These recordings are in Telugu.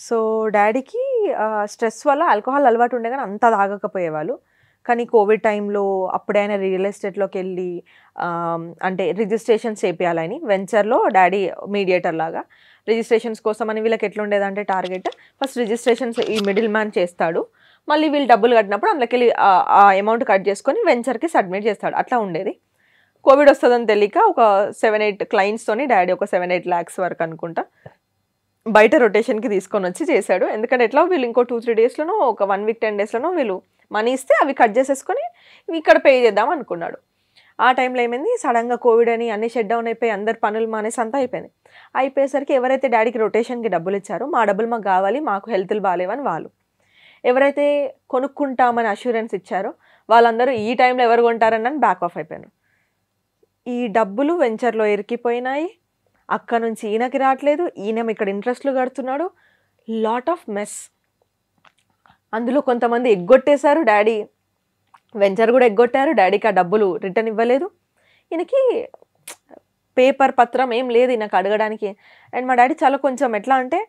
సో డ్యాడీకి స్ట్రెస్ వల్ల ఆల్కహాల్ అలవాటు ఉండే కానీ అంత తాగకపోయేవాళ్ళు. కానీ కోవిడ్ టైంలో అప్పుడే ఆయన రియల్ ఎస్టేట్‌లోకి వెళ్ళి అంటే రిజిస్ట్రేషన్స్ చేపియాలని వెంచర్‌లో డ్యాడీ మీడియేటర్ లాగా. రిజిస్ట్రేషన్స్ కోసమని వీళ్ళకి ఎట్లుండేదంటే టార్గెట్ ఫస్ట్ రిజిస్ట్రేషన్స్ ఈ మిడిల్ మ్యాన్ చేస్తాడు. మళ్ళీ వీళ్ళు డబ్బులు కట్టినప్పుడు అందులోకెళ్ళి ఆ అమౌంట్ కట్ చేసుకొని వెంచర్‌కి సబ్మిట్ చేస్తాడు. అట్లా ఉండేది. కోవిడ్ వస్తదని తెలియక ఒక 7, 8 క్లయింట్స్‌తోని డ్యాడీ ఒక 7, 8 లాక్స్ వరకు అనుకుంటా బయట రొటేషన్‌కి తీసుకొనొచ్చి చేశాడు. ఎందుకంటే ఎట్లాగో వీళ్ళు ఇంకో 2, 3 డేస్‌లోనో ఒక 1 వీక్ 10 డేస్‌లోనో వీళ్ళు మనీ ఇస్తే అవి కట్ చేసేసుకొని ఇక్కడ పే చేద్దాం అనుకున్నాడు. ఆ టైంలో ఏమైంది సడన్‌గా కోవిడ్ అని అన్ని షట్ డౌన్ అయిపోయి అందరు పనులు మానేసి అంతా అయిపోయింది. అయిపోయేసరికి ఎవరైతే డ్యాడీకి రొటేషన్‌కి డబ్బులు ఇచ్చారో మా డబ్బులు మాకు కావాలి, మాకు హెల్త్‌లు బాలేవని వాళ్ళు. ఎవరైతే కొనుక్కుంటామని అష్యూరెన్స్ ఇచ్చారో వాళ్ళందరూ ఈ టైంలో ఎవరు కొంటారని బ్యాక్ ఆఫ్ అయిపోయారు. ఈ డబ్బులు వెంచర్‌లో ఇరికిపోయినాయి. అక్కడి నుంచి ఈయనకి రావట్లేదు. ఈయనేమో ఇక్కడ ఇంట్రెస్ట్‌లు కడుతున్నాడు. Lot of mess. అందులో కొంతమంది ఎగ్గొట్టేశారు డ్యాడీ. వెంచర్ కూడా ఎగ్గొట్టారు. డ్యాడీకి ఆ డబ్బులు రిటర్న్ ఇవ్వలేదు. ఈయనకి పేపర్ పత్రం ఏం లేదు ఈయనకు అడగడానికి. అండ్ మా డ్యాడీ చాలా కొంచెం ఎట్లా అంటే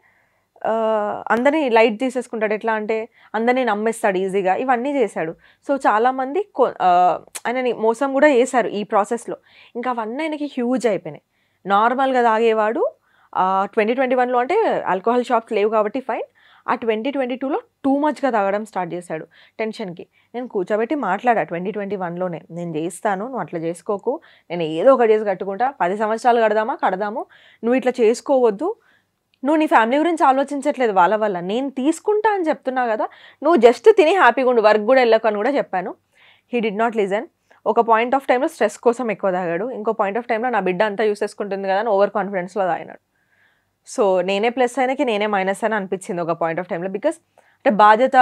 అందరినీ లైట్ తీసేసుకుంటాడు. ఎట్లా అంటే అందరినీ నమ్మేస్తాడు ఈజీగా. ఇవన్నీ చేశాడు. సో చాలామంది ఆయనని మోసం కూడా చేశారు ఈ ప్రాసెస్‌లో. ఇంకా అవన్నీ ఆయనకి హ్యూజ్ అయిపోయినాయి. నార్మల్‌గా తాగేవాడు 2021లో అంటే ఆల్కహాల్ షాప్స్ లేవు కాబట్టి ఫైన్. ఆ 2022లో టూ మచ్‌గా తాగడం స్టార్ట్ చేశాడు టెన్షన్‌కి. నేను కూర్చోబెట్టి మాట్లాడా 2021లోనే. నేను చేస్తాను. నువ్వు అట్లా చేసుకోకు. నేను ఏదో ఒకటి చేసి కట్టుకుంటా. 10 సంవత్సరాలు కడదాము. నువ్వు ఇట్లా చేసుకోవద్దు. నువ్వు నీ ఫ్యామిలీ గురించి ఆలోచించట్లేదు వాళ్ళ వల్ల. నేను తీసుకుంటా అని చెప్తున్నా కదా! నువ్వు జస్ట్ తిని హ్యాపీగా ఉండు. వర్క్ కూడా వెళ్ళకు అని కూడా చెప్పాను. He did not listen. ఒక పాయింట్ ఆఫ్ టైమ్‌లో స్ట్రెస్ కోసం ఎక్కువ తాగాడు. ఇంకో పాయింట్ ఆఫ్ టైమ్‌లో నా బిడ్డ అంతా యూజ్ చేసుకుంటుంది కదా అని ఓవర్ కాన్ఫిడెన్స్‌లో తాగినాడు. సో నేనే ప్లస్ ఆయనకి, నేనే మైనస్ అని అనిపించింది ఒక పాయింట్ ఆఫ్ టైమ్‌లో. బికాస్ అంటే బాధ్యత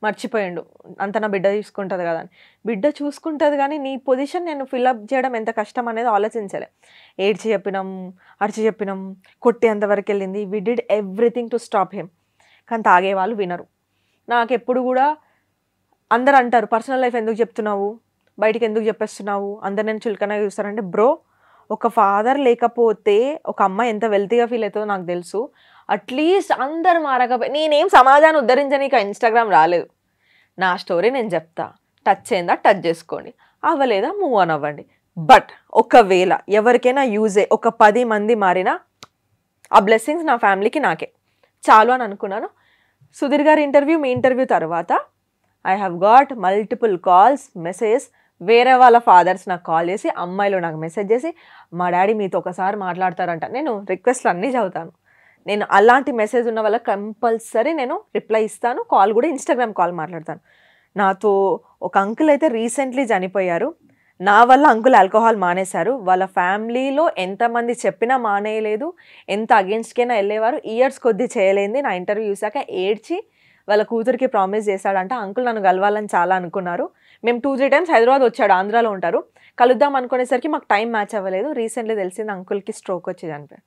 మర్చిపోయిండు. అంత నా బిడ్డ చూసుకుంటది కదా అని. బిడ్డ చూసుకుంటది కానీ నీ పొజిషన్ నేను ఫిల్అప్ చేయడం ఎంత కష్టం అనేది ఆలోచించలే. ఏడ్చి చెప్పినాం, అరిచి చెప్పినాం, కొట్టేంత వరకు వెళ్ళింది. We did everything to stop him. కానీ తాగేవాళ్ళు వినరు. నాకెప్పుడు కూడా అందరు అంటారు పర్సనల్ లైఫ్ ఎందుకు చెప్తున్నావు, బయటికి ఎందుకు చెప్పేస్తున్నావు, అందరు నేను చులకనగా చూస్తారంటే బ్రో, ఒక ఫాదర్ లేకపోతే ఒక అమ్మాయి ఎంత వెల్తీగా ఫీల్ అవుతుందో నాకు తెలుసు. అట్లీస్ట్ అందరు మారకపోయి నేనేం సమాజాన్ని ఉద్ధరించనీక ఇన్స్టాగ్రామ్ రాలేదు. నా స్టోరీ నేను చెప్తా. టచ్ అయిందా టచ్ చేసుకోండి, అవ్వలేదా మూవ్ ఆన్ అవ్వండి. బట్ ఒకవేళ ఎవరికైనా యూజే ఒక 10 మంది మారినా ఆ బ్లెస్సింగ్స్ నా ఫ్యామిలీకి నాకే చాలు అని అనుకున్నాను. సుధీర్ గారి ఇంటర్వ్యూ, మీ ఇంటర్వ్యూ తర్వాత I have got multiple calls, messages. వేరే వాళ్ళ ఫాదర్స్ నాకు కాల్ చేసి, అమ్మాయిలు నాకు మెసేజ్ చేసి, మా డాడీ మీతో ఒకసారి మాట్లాడతారంట. నేను రిక్వెస్ట్లు అన్నీ చదువుతాను. నేను అలాంటి మెసేజ్ ఉన్న వాళ్ళకి కంపల్సరీ నేను రిప్లై ఇస్తాను. కాల్ కూడా ఇన్స్టాగ్రామ్ కాల్ మాట్లాడతాను. నాతో ఒక అంకుల్ అయితే రీసెంట్లీ చనిపోయారు. నా వల్ల అంకుల్ ఆల్కహాల్ మానేశారు. వాళ్ళ ఫ్యామిలీలో ఎంతమంది చెప్పినా మానేయలేదు. ఎంత అగెన్స్ట్కైనా వెళ్ళేవారు. ఇయర్స్ కొద్దీ చేయలేంది. నా ఇంటర్వ్యూ చూసాక ఏడ్చి వాళ్ళ కూతురికి ప్రామిస్ చేశాడంట. అంకుల్ నన్ను కలవాలని చాలా అనుకున్నారు. మేము 2, 3 టైమ్స్ హైదరాబాద్ వచ్చాడు, ఆంధ్రాలో ఉంటారు. కలుద్దాం అనుకునేసరికి మాకు టైం మ్యాచ్ అవ్వలేదు. రీసెంట్లీ తెలిసింది అంకుల్కి స్ట్రోక్ వచ్చేది అనిపోయాడు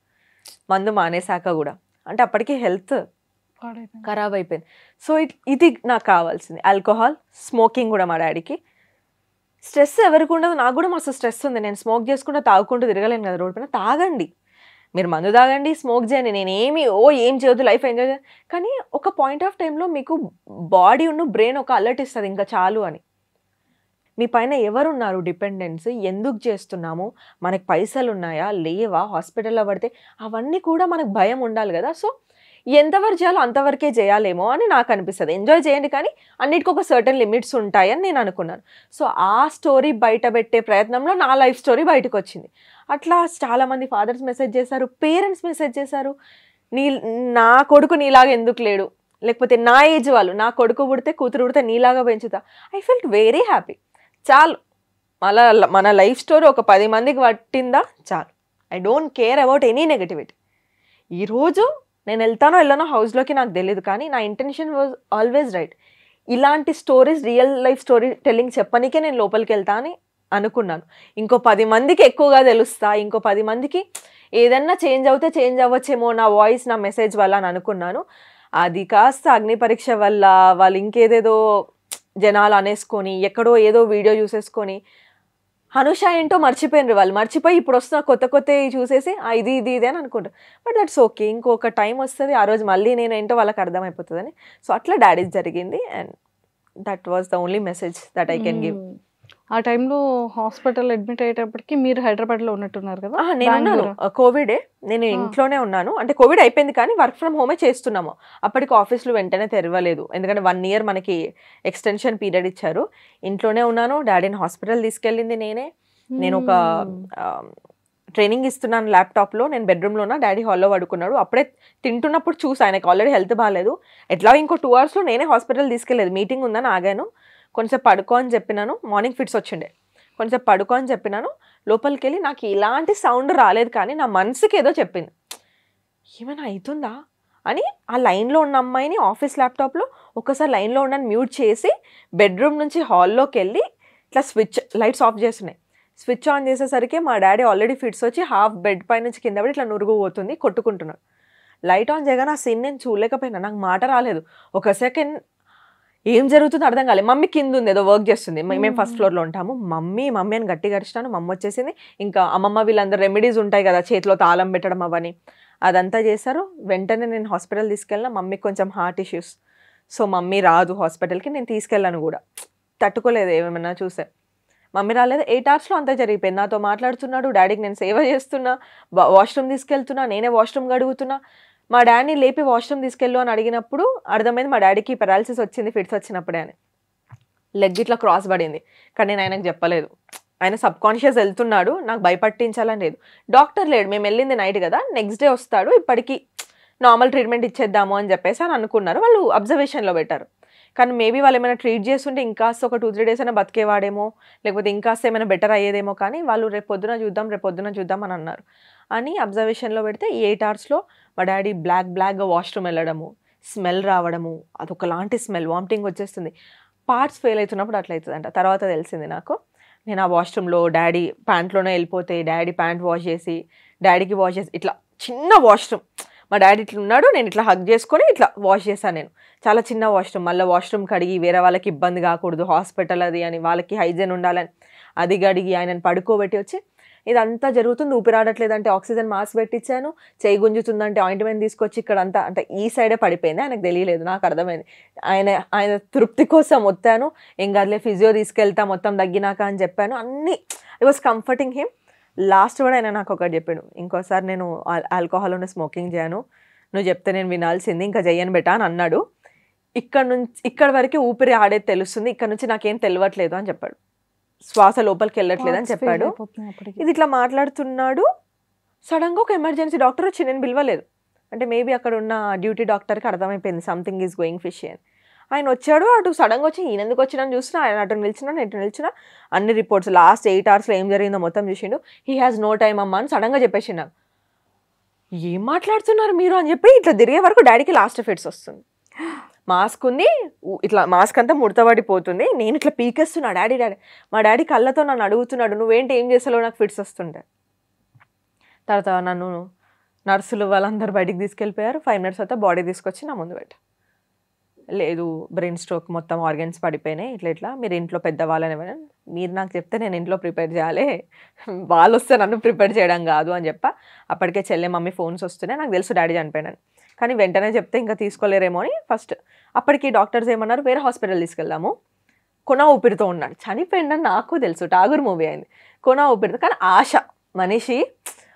మందు మానేశాక కూడా. అంటే అప్పటికి హెల్త్ ఖరాబ్ అయిపోయింది. సో ఇది నాకు కావాల్సింది. ఆల్కహాల్, స్మోకింగ్ కూడా మా డాడీకి. స్ట్రెస్ ఎవరికి ఉండదు, నాకు కూడా మస్తు స్ట్రెస్ ఉంది. నేను స్మోక్ చేసుకుంటూ తాగుకుంటూ తిరగలేను కదా రోడ్ పైన. తాగండి, మీరు మందు తాగండి, స్మోక్ చేయండి. నేనేమి ఏం చేయొద్దు, లైఫ్ ఎంజాయ్ చేయాలి. కానీ ఒక పాయింట్ ఆఫ్ టైంలో మీకు బాడీ బ్రెయిన్ ఒక అలర్ట్ ఇస్తుంది ఇంకా చాలు అని. మీ పైన ఎవరున్నారు డిపెండెన్స్, ఎందుకు చేస్తున్నాము, మనకు పైసలు ఉన్నాయా లేవా, హాస్పిటల్లో పడితే అవన్నీ కూడా మనకు భయం ఉండాలి కదా. సో ఎంతవరకు చేయాలో అంతవరకే చేయాలేమో అని నాకు అనిపిస్తుంది. ఎంజాయ్ చేయండి కానీ అన్నిటికీ ఒక సర్టన్ లిమిట్స్ ఉంటాయని నేను అనుకున్నాను. సో ఆ స్టోరీ బయట పెట్టే ప్రయత్నంలో నా లైఫ్ స్టోరీ బయటకు వచ్చింది. అట్లా చాలామంది ఫాదర్స్ మెసేజ్ చేశారు, పేరెంట్స్ మెసేజ్ చేశారు, నా కొడుకు నీలాగా ఎందుకు లేడు, లేకపోతే నా ఏజ్ వాళ్ళు, నా కొడుకు పుడితే కూతురు పుడితే నీలాగా పెంచుతా. I felt very happy. చాలు, మన లైఫ్ స్టోరీ ఒక 10 మందికి పట్టిందా చాలు. I don't care about any negativity. ఈరోజు నేను వెళ్ళానో హౌస్లోకి నాకు తెలియదు, కానీ నా ఇంటెన్షన్ వాజ్ ఆల్వేస్ రైట్. ఇలాంటి stories, real life story telling చెప్పనికే నేను లోపలికి వెళ్తా అని అనుకున్నాను. ఇంకో 10 మందికి ఎక్కువగా తెలుస్తా, ఇంకో 10 మందికి ఏదన్నా చేంజ్ అవుతే చేంజ్ అవ్వచ్చేమో నా వాయిస్, నా మెసేజ్ వల్ల అని అనుకున్నాను. అది కాస్త అగ్ని పరీక్ష వల్ల వాళ్ళు ఇంకేదేదో జనాలు అనేసుకొని, ఎక్కడో ఏదో వీడియో చూసేసుకొని హనుష ఏంటో మర్చిపోయినరు వాళ్ళు. మర్చిపోయి ఇప్పుడు వస్తున్న కొత్త కొత్తవి చూసేసి ఇది ఇది ఇది అని అనుకుంటారు. But that's okay. ఇంకొక టైం వస్తది. ఆ రోజు మళ్ళీ నేనేంటో వాళ్ళకి అర్థమైపోతదని. సో, అట్లా డాడీది జరిగింది. And that was the only message that I can give. ఆ టైంలో హాస్పిటల్ అడ్మిట్ అయ్యేటప్పటికి మీరు హైదరాబాద్‌లో ఉన్నట్టున్నారు కదా? నేనున్నాను. కోవిడే. నేను ఇంట్లోనే ఉన్నాను. అంటే కోవిడ్ అయిపోయింది కానీ వర్క్ ఫ్రమ్ హోమే చేస్తున్నాము. అప్పటికి ఆఫీస్‌లు వెంటనే తెరవలేదు. ఎందుకంటే 1 ఇయర్ మనకి ఎక్స్‌టెన్షన్ పీరియడ్ ఇచ్చారు. ఇంట్లోనే ఉన్నాను. డాడీని హాస్పిటల్ తీసుకెళ్ళింది నేనే. నేను ఒక ట్రైనింగ్ ఇస్తున్నాను ల్యాప్‌టాప్‌లో. నేను బెడ్‌రూమ్‌లో ఉన్నా. డాడీ హాల్‌లో పడుకున్నాడు. అప్పుడే తింటున్నప్పుడు చూసా ఆయనకి ఆల్రెడీ హెల్త్ బాలేదు. ఎట్లాగో ఇంకో 2 అవర్స్‌లో నేనే హాస్పిటల్ తీసుకెళ్ళేది. మీటింగ్ ఉందని ఆగాను. కొంచెంసేపు పడుకో అని చెప్పినాను. మార్నింగ్ ఫిట్స్ వచ్చిండే. కొంచెంసేపు పడుకో అని చెప్పినాను. లోపలికెళ్ళి నాకు ఎలాంటి సౌండ్ రాలేదు కానీ నా మనసుకి ఏదో చెప్పింది. ఏమైనా అయితుందా అని ఆ లైన్‌లో ఉన్న అమ్మాయిని ఆఫీస్ ల్యాప్‌టాప్‌లో ఒక్కసారి లైన్‌లో ఉండని మ్యూట్ చేసి బెడ్‌రూమ్ నుంచి హాల్‌లోకెళ్ళి ఇట్లా లైట్స్ ఆఫ్ చేస్తున్నాయి. స్విచ్ ఆన్ చేసేసరికి మా డాడీ ఆల్రెడీ ఫిట్స్ వచ్చి హాఫ్ బెడ్ పై నుంచి కింద పడి ఇట్లా నురుగు పోతుంది. కొట్టుకుంటున్నాడు. లైట్ ఆన్ చేయగానే ఆ సీన్ నేను చూడలేకపోయినా. నాకు మాట రాలేదు. ఒక సెకండ్ ఏం జరుగుతుందో అర్థం కాలేదు. మమ్మీ కింద ఉంది ఏదో వర్క్ చేస్తుంది. మేము ఫస్ట్ ఫ్లోర్‌లో ఉంటాము. మమ్మీ మమ్మీ అని గట్టిగా అరిచినాను. మమ్మీ వచ్చేసింది. ఇంకా అమ్మమ్మ వీళ్ళందరూ రెమెడీస్ ఉంటాయి కదా, చేతిలో తాళం పెట్టడం అవన్నీ అదంతా చేశారు. వెంటనే నేను హాస్పిటల్ తీసుకెళ్ళిన. మమ్మీకి కొంచెం హార్ట్ ఇష్యూస్. సో మమ్మీ రాదు హాస్పిటల్‌కి. నేను తీసుకెళ్ళాను కూడా. తట్టుకోలేదు ఏమన్నా చూసే. మమ్మీ రాలేదు. 8 అవర్స్‌లో అంతా జరిగిపోయింది. నాతో మాట్లాడుతున్నాడు. డాడీకి నేను సేవ చేస్తున్నా. వాష్‌రూమ్ తీసుకెళ్తున్నా. నేనే వాష్‌రూమ్ కడుగుతున్నా. మా డాడీని లేపి వాష్‌రూమ్ తీసుకెళ్ళు అని అడిగినప్పుడు అర్థమైంది మా డాడీకి పారాలిసిస్ వచ్చింది ఫిట్స్ వచ్చినప్పుడే అని. లెగ్ ఇట్లా క్రాస్ పడింది. కానీ నేను ఆయనకు చెప్పలేదు. ఆయన సబ్‌కాన్షియస్ వెళ్తున్నాడు. నాకు భయపట్టించాలని లేదు. డాక్టర్ లేడు. మేము వెళ్ళింది నైట్ కదా. నెక్స్ట్ డే వస్తాడు. ఇప్పటికి నార్మల్ ట్రీట్మెంట్ ఇచ్చేద్దాము అని చెప్పేసి అని అనుకున్నారు. వాళ్ళు అబ్జర్వేషన్‌లో పెట్టారు. కానీ మేబీ వాళ్ళు ఏమైనా ట్రీట్ చేస్తుంటే ఇంకాస్త ఒక 2-3 డేస్ అయినా బతికేవాడేమో, లేకపోతే ఇంకాస్త ఏమైనా బెటర్ అయ్యేదేమో కానీ వాళ్ళు రేపు పొద్దున చూద్దాం అని అన్నారు. అని అబ్జర్వేషన్‌లో పెడితే 8 అవర్స్‌లో మా డాడీ బ్లాక్‌గా వాష్‌రూమ్ వెళ్ళడము, స్మెల్ రావడము, అదొకలాంటి స్మెల్ వామిటింగ్ వచ్చేస్తుంది. పార్ట్స్ ఫెయిల్ అవుతున్నప్పుడు అట్లా అవుతుందంట. తర్వాత తెలిసింది నాకు. నేను ఆ వాష్‌రూమ్‌లో డాడీ ప్యాంట్‌లోనే వెళ్ళిపోతే డాడీ ప్యాంట్ వాష్ చేసి, డాడీకి వాష్ చేసి ఇట్లా చిన్న వాష్‌రూమ్. మా డాడీ ఇట్లా ఉన్నాడు. నేను ఇట్లా హగ్ చేసుకొని ఇట్లా వాష్ చేశాను నేను. చాలా చిన్న వాష్‌రూమ్. మళ్ళీ వాష్‌రూమ్ కడిగి వేరే వాళ్ళకి ఇబ్బంది కాకూడదు. హాస్పిటల్ అది అని వాళ్ళకి హైజీన్ ఉండాలని అది కడిగి ఆయనను పడుకోబెట్టి వచ్చి ఇదంతా జరుగుతుంది. ఊపిరాడట్లేదంటే ఆక్సిజన్ మాస్క్ పెట్టించాను. చేయి గుంజుతుందంటే ఆయింట్మెంట్ తీసుకొచ్చి ఇక్కడంతా అంటే ఈ సైడే పడిపోయింది. ఆయనకు తెలియలేదు. నాకు అర్థమైంది. ఆయన తృప్తి కోసం వస్తాను. ఏం కాదులే ఫిజియో తీసుకెళ్తా మొత్తం తగ్గినాక అని చెప్పాను. అన్నీ I was comforting him. Last కూడా ఆయన నాకు ఒకటి చెప్పాడు. ఇంకోసారి నేను ఆల్కహాల్ ఉన్న స్మోకింగ్ చేయను. నువ్వు చెప్తే నేను వినాల్సింది. ఇంకా చెయ్యను బెటా అని అన్నాడు. ఇక్కడి వరకు ఊపిరి ఆడేది తెలుస్తుంది. ఇక్కడ నుంచి నాకేం తెలియట్లేదు అని చెప్పాడు. శ్వాస లోపలికి వెళ్ళట్లేదు అని చెప్పాడు. ఇది ఇట్లా మాట్లాడుతున్నాడు. సడన్గా ఒక ఎమర్జెన్సీ డాక్టర్ వచ్చి నేను పిలవలేదు. అంటే మేబీ అక్కడ ఉన్న డ్యూటీ డాక్టర్కి అర్థమైపోయింది సంథింగ్ ఈజ్ గోయింగ్ ఫిష్ అని. ఆయన వచ్చాడు. అటు సడన్గా వచ్చి ఈయన ఎందుకు వచ్చినా చూసినా ఆయన అటు నిలిచినా అన్ని రిపోర్ట్స్ లాస్ట్ 8 అవర్స్లో ఏం జరిగిందో మొత్తం చూసిండు. హీ హ్యాస్ నో టైమ్ అమ్మా అని సడన్గా చెప్పేసి నాకు. ఏం మాట్లాడుతున్నారు మీరు అని చెప్పి ఇట్లా తిరిగే వరకు డాడీకి లాస్ట్ ఫిట్స్ వస్తుంది. మాస్క్ ఉంది. ఇట్లా మాస్క్ అంతా ముడతబడిపోతుంది. నేను ఇట్లా పీకేస్తున్నా డాడీ. మా డాడీ కళ్ళతో నన్ను అడుగుతున్నాడు, నువ్వేంటి ఏం చేస్తావు నాకు ఫిట్స్ వస్తుంటే. తర్వాత నన్ను నర్సులు వాళ్ళందరూ బయటికి తీసుకెళ్ళిపోయారు. 5 మినిట్స్ తర్వాత బాడీ తీసుకొచ్చి నా ముందు పెట్టారు. లేదు బ్రెయిన్ స్ట్రోక్ మొత్తం ఆర్గన్స్ పడిపోయినాయి, ఇట్లా మీరు ఇంట్లో పెద్దవాళ్ళని ఎవరైనా మీరు నాకు చెప్తే నేను ఇంట్లో ప్రిపేర్ చేయాలి, వాళ్ళు వస్తే నన్ను ప్రిపేర్ చేయడం కాదు అని చెప్పా. అప్పటికే చెల్లె మమ్మీ ఫోన్స్ వస్తున్నాయి. నాకు తెలుసు డాడీ చనిపోయాను కానీ వెంటనే చెప్తే ఇంకా తీసుకోలేరేమో అని ఫస్ట్ అప్పటికి డాక్టర్స్ ఏమన్నారు, వేరే హాస్పిటల్ తీసుకెళ్దాము, కొన ఊపిరితో ఉన్నాడు. చనిపోయిందని నాకు తెలుసు, ఠాగూర్ మూవీ అయింది. కొన ఊపిరితో కానీ ఆశ మనిషి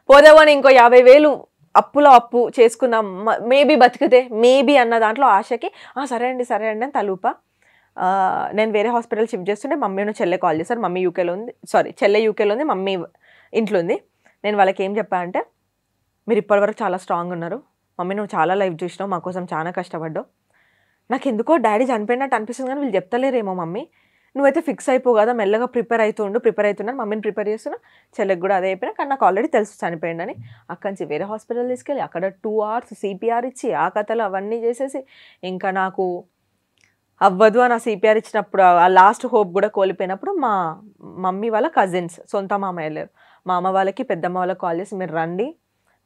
పోదేమని ఇంకో 50,000 అప్పులో అప్పు చేసుకుందాం మేబీ బతికితే మేబీ అన్న దాంట్లో ఆశకి సరే అండి అని తలూప. నేను వేరే హాస్పిటల్ షిఫ్ట్ చేస్తుంటే మమ్మీను చెల్లె కాల్ చేశారు. మమ్మీ యూకేలో ఉంది, చెల్లె యూకేలో ఉంది, మమ్మీ ఇంట్లో ఉంది. నేను వాళ్ళకి ఏం చెప్పా అంటే, మీరు ఇప్పటివరకు చాలా స్ట్రాంగ్ ఉన్నారు మమ్మీ, నువ్వు చాలా లైఫ్ చూసినావు, మా కోసం చాలా కష్టపడ్డావు. నాకు ఎందుకో డాడీ చనిపోయినట్టు అనిపిస్తుంది కానీ వీళ్ళు చెప్తలేరేమో మమ్మీ, నువ్వైతే ఫిక్స్ అయిపో కదా, మెల్లగా ప్రిపేర్ అవుతున్నాను, మమ్మీని ప్రిపేర్ చేస్తున్నా, చెల్లెకి కూడా అదే అయిపోయినా. కానీ నాకు ఆల్రెడీ తెలుసు చనిపోయిందని. అక్కడి నుంచి వేరే హాస్పిటల్ తీసుకెళ్ళి అక్కడ 2 hours సిపిఆర్ ఇచ్చి ఆ కథలు అవన్నీ చేసేసి ఇంకా నాకు అవ్వదు అని ఆ సిపిఆర్ ఇచ్చినప్పుడు ఆ లాస్ట్ హోప్ కూడా కోల్పోయినప్పుడు మా మమ్మీ వాళ్ళ కజిన్స్, సొంత మామయ్య లేరు, మా అమ్మ వాళ్ళకి పెద్దమ్మ వాళ్ళకి కాల్ చేసి మీరు రండి,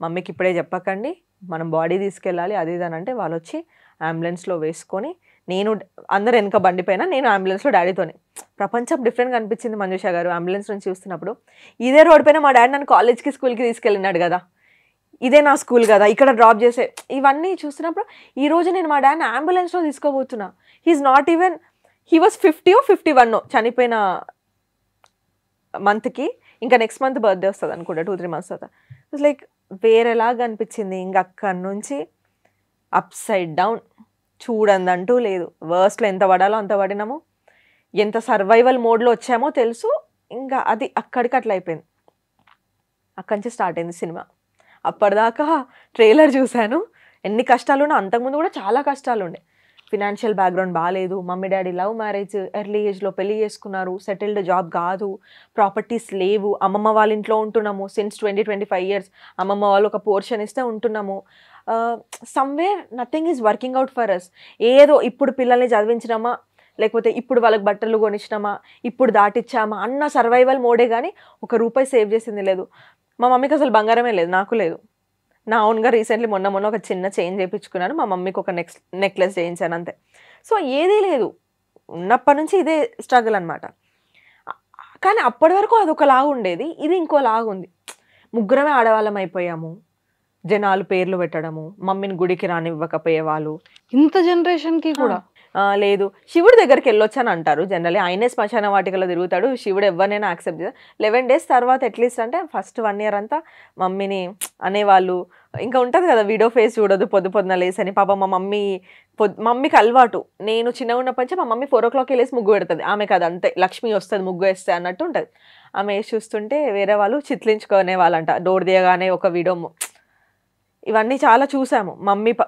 మమ్మీకి ఇప్పుడే చెప్పకండి, మనం బాడీ తీసుకెళ్ళాలి అది ఇది అని అంటే వాళ్ళు వచ్చి అంబులెన్స్లో వేసుకొని నేను అందరు వెనక బండి పైన, నేను అంబులెన్స్లో డాడీతోనే. ప్రపంచం డిఫరెంట్గా అనిపించింది మంజుష గారు అంబులెన్స్ నుంచి చూస్తున్నప్పుడు. ఇదే రోడ్ పైన మా డాడీ నన్ను కాలేజ్కి స్కూల్కి తీసుకెళ్ళినాడు కదా, ఇదే నా స్కూల్ కదా, ఇక్కడ డ్రాప్ చేసే, ఇవన్నీ చూస్తున్నప్పుడు ఈరోజు నేను మా డాడీని అంబులెన్స్లో తీసుకోబోతున్నా. He is not even, he was 50 or 51 చనిపోయిన మంత్కి. ఇంకా నెక్స్ట్ మంత్ బర్త్డే వస్తుంది అనుకుంటా, 2-3 months తర్వాత. ఇట్స్ లైక్ వేరేలాగా అనిపించింది. ఇంకా అక్కడి నుంచి అప్ సైడ్ డౌన్, చూడందంటూ లేదు. వర్స్ట్లో ఎంత పడాలో అంత పడినాము, ఎంత సర్వైవల్ మోడ్లో వచ్చామో తెలుసు. ఇంకా అది అక్కడికి అట్లా అయిపోయింది. అక్కడి నుంచి స్టార్ట్ అయింది సినిమా. అప్పటిదాకా ట్రైలర్ చూశాను, ఎన్ని కష్టాలు ఉన్నా. అంతకుముందు కూడా చాలా కష్టాలు ఉండే. ఫినాన్షియల్ బ్యాక్గ్రౌండ్ బాగాలేదు, mummy daddy love marriage, early ఏజ్లో పెళ్లి చేసుకున్నారు, సెటిల్డ్ జాబ్ కాదు, ప్రాపర్టీస్ లేవు, అమ్మమ్మ వాళ్ళ ఇంట్లో ఉంటున్నాము సిన్స్ 20-25 years. అమ్మమ్మ వాళ్ళు ఒక పోర్షన్ ఇస్తే ఉంటున్నాము. Somewhere nothing is working out for us. ఏదో ఇప్పుడు పిల్లల్ని చదివించినామా, లేకపోతే ఇప్పుడు వాళ్ళకి బట్టలు కొనిచ్చినామా, ఇప్పుడు దాటిచ్చామా అన్న సర్వైవల్ మోడే కానీ ₹1 సేవ్ చేసింది లేదు. మా మమ్మీకి అసలు బంగారమే లేదు, నాకు లేదు. నా ఓన్గా రీసెంట్లీ మొన్న ఒక చిన్న చైన్ చేయించుకున్నాను, మా మమ్మీకి ఒక నెక్లెస్ చేయించాను అంతే. సో ఏదీ లేదు, ఉన్నప్పటి నుంచి ఇదే స్ట్రగుల్ అనమాట. కానీ అప్పటి వరకు అదొకలాగా ఉండేది, ఇది ఇంకోలాగా ఉంది. ముగ్గురమే ఆడవాళ్ళం అయిపోయాము, జనాలు పేర్లు పెట్టడము, మమ్మీని గుడికి రానివ్వకపోయేవాళ్ళు. ఇంత జనరేషన్కి కూడా లేదు, శివుడి దగ్గరికి వెళ్ళొచ్చని అంటారు జనరల్లీ. ఆయనే శ్మశాన వాటికలో తిరుగుతాడు, శివుడు ఎవరినైనా యాక్సెప్ట్ చేస్తారు. 11 days తర్వాత అట్లీస్ట్, అంటే ఫస్ట్ 1 year అంతా మమ్మీని అనేవాళ్ళు. ఇంకా ఉంటుంది కదా, వీడియో ఫేస్ చూడదు పొద్దున లేసని. పాప మా మమ్మీకి అలవాటు, నేను చిన్నగా ఉన్నప్పటి నుంచి మా మమ్మీ 4 o'clock లేసి ముగ్గు పెడుతుంది. ఆమె కదా అంతే, లక్ష్మి వస్తుంది ముగ్గు వేస్తే అన్నట్టు ఉంటుంది. ఆమె వేసి చూస్తుంటే వేరే వాళ్ళు చిత్లించుకునే వాళ్ళంట, డోర్ తీయగానే ఒక వీడియో. ఇవన్నీ చాలా చూసాము.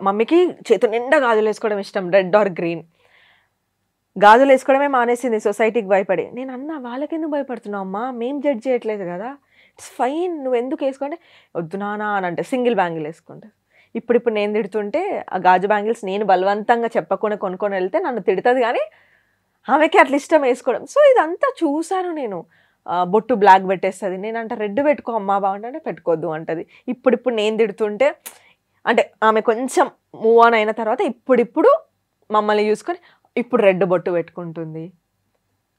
మమ్మీకి చేతు నిండా గాజులు వేసుకోవడం ఇష్టం, రెడ్ ఆర్ గ్రీన్. గాజులు వేసుకోవడమే మానేసింది సొసైటీకి భయపడి. నేను అన్నా, వాళ్ళకెందుకు భయపడుతున్నావు అమ్మా, మేము జడ్జ్ చేయట్లేదు కదా, ఇట్స్ ఫైన్, నువ్వు ఎందుకు వేసుకుంటే వద్దు నానా అని అంటే సింగిల్ బ్యాంగిల్ వేసుకుంటే. ఇప్పుడు నేను తిడుతుంటే ఆ గాజు బ్యాంగిల్స్ నేను బలవంతంగా చెప్పకుండా కొనుక్కొని వెళ్తే నన్ను తిడుతుంది, కానీ ఆమెకి అట్లా ఇష్టం వేసుకోవడం. సో ఇదంతా చూశాను నేను. బొట్టు బ్లాక్ పెట్టేస్తుంది, నేనంట రెడ్ పెట్టుకో అమ్మా బాగుంటే పెట్టుకోవద్దు అంటది. ఇప్పుడు నేను తిడుతుంటే, అంటే ఆమె కొంచెం మూవ్ ఆన్ అయిన తర్వాత ఇప్పుడు మమ్మల్ని చూసుకొని ఇప్పుడు రెడ్ బొట్టు పెట్టుకుంటుంది.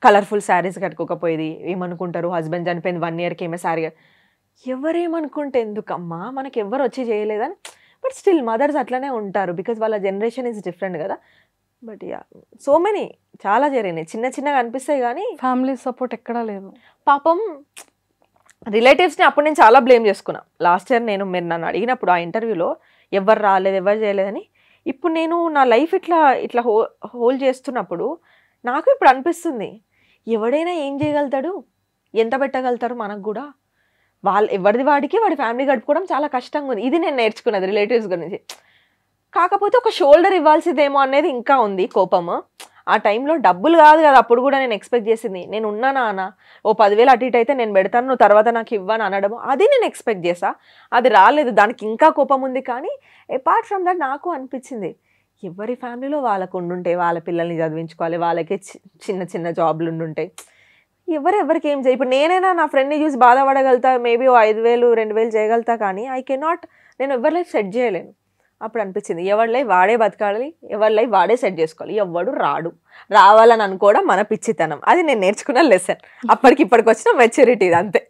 కలర్ఫుల్ శారీస్ కట్టుకోకపోయేది, ఏమనుకుంటారు హస్బెండ్ చనిపోయింది 1 yearకి ఏమే శారీ. ఎవరేమనుకుంటే ఎందుకమ్మా, మనకి ఎవరు వచ్చి చేయలేదని. బట్ స్టిల్ మదర్స్ అట్లనే ఉంటారు, బికాజ్ వాళ్ళ జనరేషన్ ఈజ్ డిఫరెంట్ కదా. బట్ యా, సో మెనీ చాలా జరిగినాయి, చిన్నగా అనిపిస్తాయి కానీ ఫ్యామిలీ సపోర్ట్ ఎక్కడా లేదు. పాపం రిలేటివ్స్ని అప్పుడు నేను చాలా బ్లేమ్ చేసుకున్నా. లాస్ట్ ఇయర్ మీరు నన్ను అడిగినప్పుడు ఆ ఇంటర్వ్యూలో ఎవరు రాలేదు, ఎవరు చేయలేదని. ఇప్పుడు నేను నా లైఫ్ ఇట్లా హోల్డ్ చేస్తున్నప్పుడు నాకు ఇప్పుడు అనిపిస్తుంది, ఎవడైనా ఏం చేయగలుగుతాడు, ఎంత పెట్టగలుగుతారు మనకు కూడా. ఎవరిది వాడికి వాడి ఫ్యామిలీ గడుపుకోవడం చాలా కష్టంగా ఉంది. ఇది నేను నేర్చుకున్నది రిలేటివ్స్ గురించి. కాకపోతే ఒక షోల్డర్ ఇవ్వాల్సిందేమో అనేది ఇంకా ఉంది కోపము. ఆ టైంలో డబ్బులు కాదు కదా అప్పుడు కూడా నేను ఎక్స్పెక్ట్ చేసింది. నేను ఉన్నానా అన్న, ఓ 10,000 అటు ఇటు అయితే నేను పెడతాను, నువ్వు తర్వాత నాకు ఇవ్వను అనడము, అది నేను ఎక్స్పెక్ట్ చేసా. అది రాలేదు, దానికి ఇంకా కోపం ఉంది. కానీ అపార్ట్ ఫ్రమ్ దట్ నాకు అనిపించింది, ఎవరి ఫ్యామిలీలో వాళ్ళకు ఉండుంటే, వాళ్ళ పిల్లల్ని చదివించుకోవాలి, వాళ్ళకే చిన్న జాబ్లు ఉండుంటాయి, ఎవరికి ఏం చేయ. ఇప్పుడు నేనైనా నా ఫ్రెండ్ని చూసి బాధపడగలుగుతా, మేబీ 5,000 2,000 చేయగలుగుతా, కానీ ఐ కెనాట్, నేను ఎవరి లైఫ్ సెట్ చేయలేను. అప్పుడు అనిపించింది, ఎవరి లైఫ్ వాడే బతకాలి, ఎవరి లైఫ్ వాడే సెట్ చేసుకోవాలి, ఎవడు రావాలని అనుకోవడం మన పిచ్చితనం. అది నేను నేర్చుకున్న లెసన్, అప్పటికి ఇప్పటికి వచ్చిన మెచ్యూరిటీ, అంతే.